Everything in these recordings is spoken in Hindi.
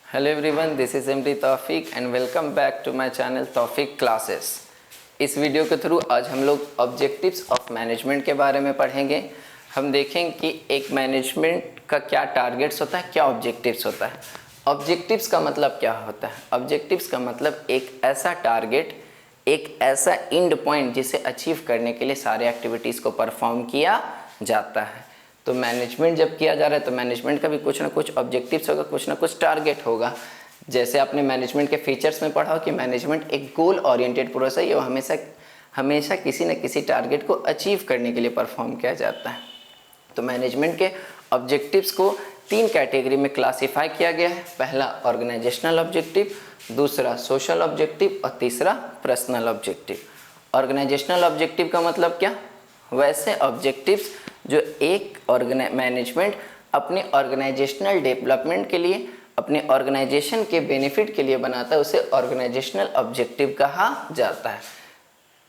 Hello everyone, this is MD Taufiq and welcome back to my channel Taufiq classes. इस वीडियो के थ्रू आज हम लोग ऑब्जेक्टिव्स ऑफ मैनेजमेंट के बारे में पढ़ेंगे। हम देखेंगे कि एक मैनेजमेंट का क्या टारगेट्स होता है, क्या ऑब्जेक्टिव्स होता है। ऑब्जेक्टिव्स का मतलब क्या होता है? ऑब्जेक्टिव्स का मतलब एक ऐसा टारगेट, एक ऐसा एंड पॉइंट जिसे अचीव करने के लिए सारे एक्टिविटीज़ को परफॉर्म किया जाता है। तो मैनेजमेंट जब किया जा रहा है तो मैनेजमेंट का भी कुछ ना कुछ ऑब्जेक्टिव्स होगा, कुछ ना कुछ टारगेट होगा। जैसे आपने मैनेजमेंट के फीचर्स में पढ़ा हो कि मैनेजमेंट एक गोल ओरिएंटेड प्रोसेस है, ये हमेशा किसी न किसी टारगेट को अचीव करने के लिए परफॉर्म किया जाता है। तो मैनेजमेंट के ऑब्जेक्टिव्स को 3 कैटेगरी में क्लासीफाई किया गया है। पहला ऑर्गेनाइजेशनल ऑब्जेक्टिव, दूसरा सोशल ऑब्जेक्टिव और तीसरा पर्सनल ऑब्जेक्टिव। ऑर्गेनाइजेशनल ऑब्जेक्टिव का मतलब क्या? वैसे ऑब्जेक्टिव्स जो एक मैनेजमेंट अपने ऑर्गेनाइजेशनल डेवलपमेंट के लिए, अपने ऑर्गेनाइजेशन के बेनिफिट के लिए बनाता है, उसे ऑर्गेनाइजेशनल ऑब्जेक्टिव कहा जाता है।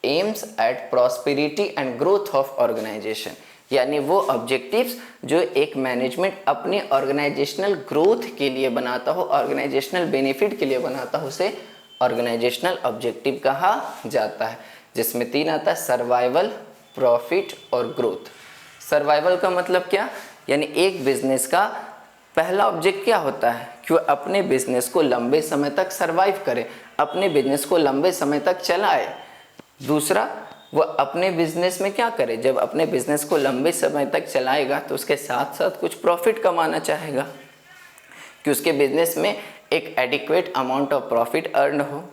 Aims at prosperity and growth of organisation, यानी वो ऑब्जेक्टिव्स जो एक मैनेजमेंट अपने ऑर्गेनाइजेशनल ग्रोथ के लिए बनाता हो, ऑर्गेनाइजेशनल बेनिफिट के लिए बनाता हो, उसे ऑर्गेनाइजेशनल ऑब्जेक्टिव कहा जाता है। जिसमें 3 आता है, सर्वाइवल, प्रॉफिट और ग्रोथ। सर्वाइवल का मतलब क्या? यानी एक बिजनेस का पहला ऑब्जेक्ट क्या होता है कि वो अपने बिजनेस को लंबे समय तक सर्वाइव करे, अपने बिजनेस को लंबे समय तक चलाए। दूसरा, वो अपने बिजनेस में क्या करे, जब अपने बिजनेस को लंबे समय तक चलाएगा तो उसके साथ साथ कुछ प्रॉफिट कमाना चाहेगा कि उसके बिजनेस में एक adequate amount of profit earn हो।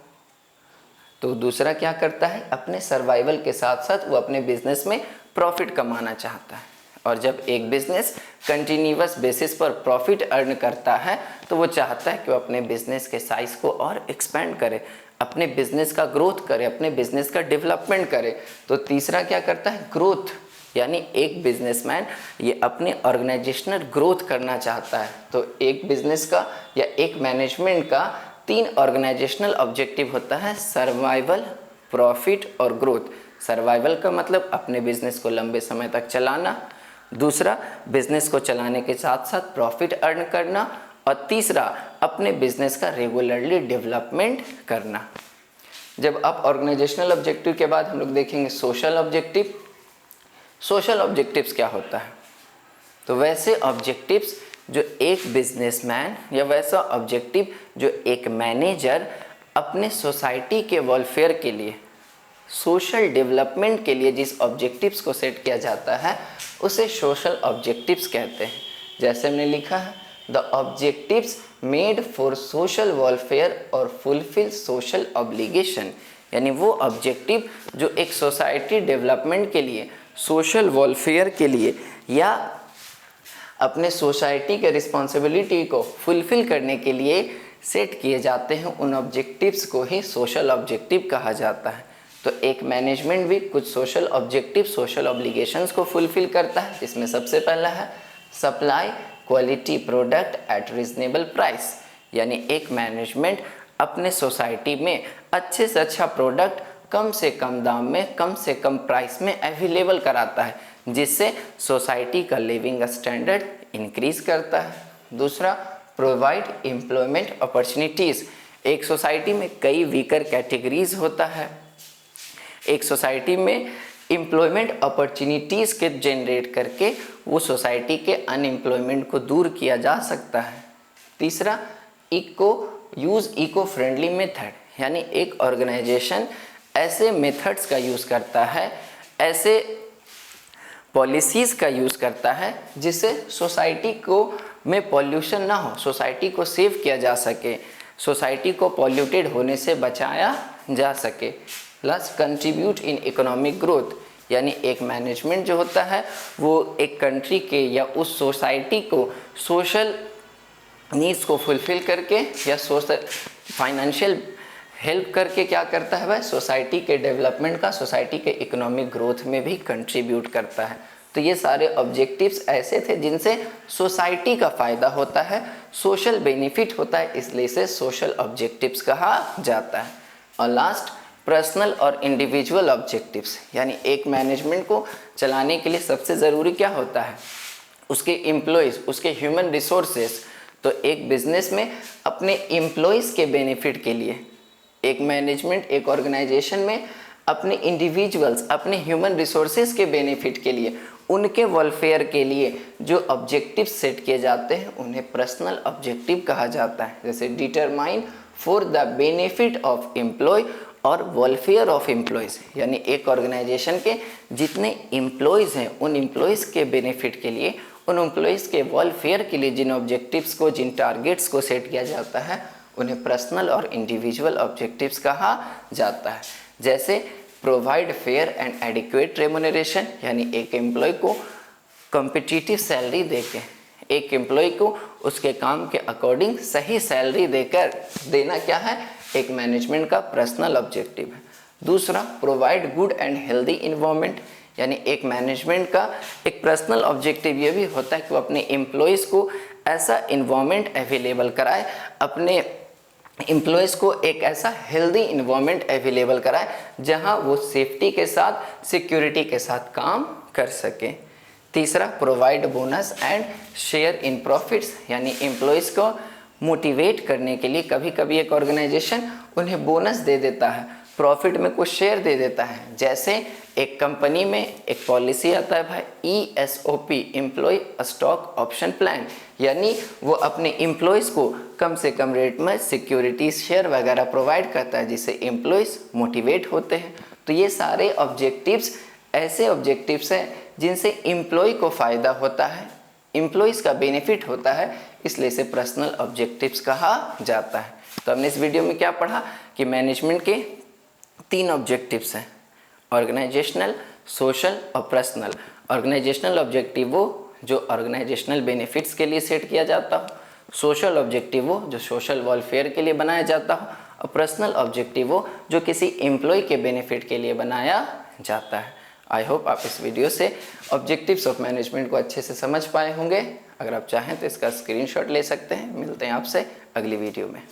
तो दूसरा क्या करता है, अपने सर्वाइवल के साथ साथ वो अपने बिजनेस में प्रॉफिट कमाना चाहता है। और जब एक बिजनेस कंटिन्यूअस बेसिस पर प्रॉफिट अर्न करता है तो वो चाहता है कि वो अपने बिजनेस के साइज को और एक्सपेंड करे, अपने बिजनेस का ग्रोथ करे, अपने बिजनेस का डेवलपमेंट करे। तो तीसरा क्या करता है, ग्रोथ, यानी एक बिजनेसमैन ये अपने ऑर्गेनाइजेशनल ग्रोथ करना चाहता है। तो एक बिजनेस का या एक मैनेजमेंट का 3 ऑर्गेनाइजेशनल ऑब्जेक्टिव होता है, सर्वाइवल, प्रॉफिट और ग्रोथ। सर्वाइवल का मतलब अपने बिजनेस को लंबे समय तक चलाना, दूसरा बिजनेस को चलाने के साथ साथ प्रॉफिट अर्न करना, और तीसरा अपने बिजनेस का रेगुलरली डेवलपमेंट करना। जब आप ऑर्गेनाइजेशनल ऑब्जेक्टिव के बाद हम लोग देखेंगे सोशल ऑब्जेक्टिव। सोशल ऑब्जेक्टिव्स क्या होता है? तो वैसे ऑब्जेक्टिव्स जो एक बिजनेसमैन या वैसा ऑब्जेक्टिव जो एक मैनेजर अपने सोसाइटी के वेलफेयर के लिए, सोशल डेवलपमेंट के लिए जिस ऑब्जेक्टिव्स को सेट किया जाता है उसे सोशल ऑब्जेक्टिव्स कहते हैं। जैसे हमने लिखा है, the objectives made for social welfare और फुलफिल सोशल ऑब्लिगेशन, यानी वो ऑब्जेक्टिव जो एक सोसाइटी डेवलपमेंट के लिए, सोशल वेलफेयर के लिए या अपने सोसाइटी के रिस्पॉन्सिबिलिटी को फुलफिल करने के लिए सेट किए जाते हैं, उन ऑब्जेक्टिव्स को ही सोशल ऑब्जेक्टिव कहा जाता है। तो एक मैनेजमेंट भी कुछ सोशल ऑब्जेक्टिव, सोशल ऑब्लिगेशंस को फुलफिल करता है, जिसमें सबसे पहला है supply quality product at reasonable price, यानी एक मैनेजमेंट अपने सोसाइटी में अच्छे से अच्छा प्रोडक्ट कम से कम दाम में, कम से कम प्राइस में अवेलेबल कराता है, जिससे सोसाइटी का लिविंग स्टैंडर्ड इंक्रीज करता है। दूसरा, प्रोवाइड एम्प्लॉयमेंट अपॉर्चुनिटीज़। एक सोसाइटी में कई वीकर कैटेगरीज होता है, एक सोसाइटी में एम्प्लॉयमेंट अपॉर्चुनिटीज़ के जनरेट करके वो सोसाइटी के अनएम्प्लॉयमेंट को दूर किया जा सकता है। तीसरा, इको फ्रेंडली मेथड, यानी एक ऑर्गेनाइजेशन ऐसे मेथड्स का यूज़ करता है, ऐसे पॉलिसीज़ का यूज़ करता है जिससे सोसाइटी को में पॉल्यूशन ना हो, सोसाइटी को सेव किया जा सके, सोसाइटी को पॉल्यूटेड होने से बचाया जा सके। Plus contribute in economic growth, यानी एक मैनेजमेंट जो होता है वो एक कंट्री के या उस सोसाइटी को सोशल नीड्स को फुलफिल करके या सोशल फाइनेंशियल हेल्प करके क्या करता है, वह सोसाइटी के डेवलपमेंट का, सोसाइटी के इकोनॉमिक ग्रोथ में भी कंट्रीब्यूट करता है। तो ये सारे ऑब्जेक्टिव्स ऐसे थे जिनसे सोसाइटी का फ़ायदा होता है, सोशल बेनिफिट होता है, इसलिए इसे सोशल ऑब्जेक्टिव्स कहा जाता है। और लास्ट, पर्सनल और इंडिविजुअल ऑब्जेक्टिव्स, यानी एक मैनेजमेंट को चलाने के लिए सबसे ज़रूरी क्या होता है, उसके एम्प्लॉयज़, उसके ह्यूमन रिसोर्सेस। तो एक बिजनेस में अपने एम्प्लॉयज़ के बेनिफिट के लिए, एक मैनेजमेंट, एक ऑर्गेनाइजेशन में अपने इंडिविजुअल्स, अपने ह्यूमन रिसोर्सेज के बेनिफिट के लिए, उनके वेलफेयर के लिए जो ऑब्जेक्टिव सेट किए जाते हैं उन्हें पर्सनल ऑब्जेक्टिव कहा जाता है। जैसे determine for the benefit of employ और वेलफेयर ऑफ एम्प्लॉयज़, यानी एक ऑर्गेनाइजेशन के जितने एम्प्लॉयज़ हैं उन एम्प्लॉयज़ के बेनिफिट के लिए, उन एम्प्लॉयज़ के वेलफेयर के लिए जिन ऑब्जेक्टिव्स को, जिन टारगेट्स को सेट किया जाता है उन्हें पर्सनल और इंडिविजुअल ऑब्जेक्टिव्स कहा जाता है। जैसे provide fair and adequate remuneration, यानी एक एम्प्लॉय को कॉम्पिटिटिव सैलरी देके, एक एम्प्लॉय को उसके काम के अकॉर्डिंग सही सैलरी देकर देना क्या है, एक मैनेजमेंट का पर्सनल ऑब्जेक्टिव है। दूसरा, provide good and healthy environment, यानी एक मैनेजमेंट का एक पर्सनल ऑब्जेक्टिव ये भी होता है कि वो अपने एम्प्लॉयज़ को ऐसा इन्वायरमेंट अवेलेबल कराए, अपने एम्प्लॉयज़ को एक ऐसा हेल्दी इन्वायरमेंट अवेलेबल कराए जहां वो सेफ्टी के साथ, सिक्योरिटी के साथ काम कर सके। तीसरा, provide bonus and share in profits, यानी एम्प्लॉयज़ को मोटिवेट करने के लिए कभी कभी एक ऑर्गेनाइजेशन उन्हें बोनस दे देता है, प्रॉफिट में कुछ शेयर दे देता है। जैसे एक कंपनी में एक पॉलिसी आता है भाई, ESOP, employ stock option plan, यानी वो अपने एम्प्लॉयज़ को कम से कम रेट में सिक्योरिटीज शेयर वगैरह प्रोवाइड करता है जिससे एम्प्लॉयज़ मोटिवेट होते हैं। तो ये सारे ऑब्जेक्टिव्स ऐसे ऑब्जेक्टिव्स हैं जिनसे एम्प्लॉय को फ़ायदा होता है, एम्प्लॉयज़ का बेनिफिट होता है, इसलिए इसे पर्सनल ऑब्जेक्टिव्स कहा जाता है। तो हमने इस वीडियो में क्या पढ़ा कि मैनेजमेंट के 3 ऑब्जेक्टिव्स हैं, ऑर्गेनाइजेशनल, सोशल और पर्सनल। ऑर्गेनाइजेशनल ऑब्जेक्टिव वो जो ऑर्गेनाइजेशनल बेनिफिट्स के लिए सेट किया जाता हो, सोशल ऑब्जेक्टिव वो जो सोशल वेलफेयर के लिए बनाया जाता हो, और पर्सनल ऑब्जेक्टिव वो जो किसी एम्प्लॉय के बेनिफिट के लिए बनाया जाता है। आई होप आप इस वीडियो से ऑब्जेक्टिव्स ऑफ मैनेजमेंट को अच्छे से समझ पाए होंगे। अगर आप चाहें तो इसका स्क्रीनशॉट ले सकते हैं। मिलते हैं आपसे अगली वीडियो में।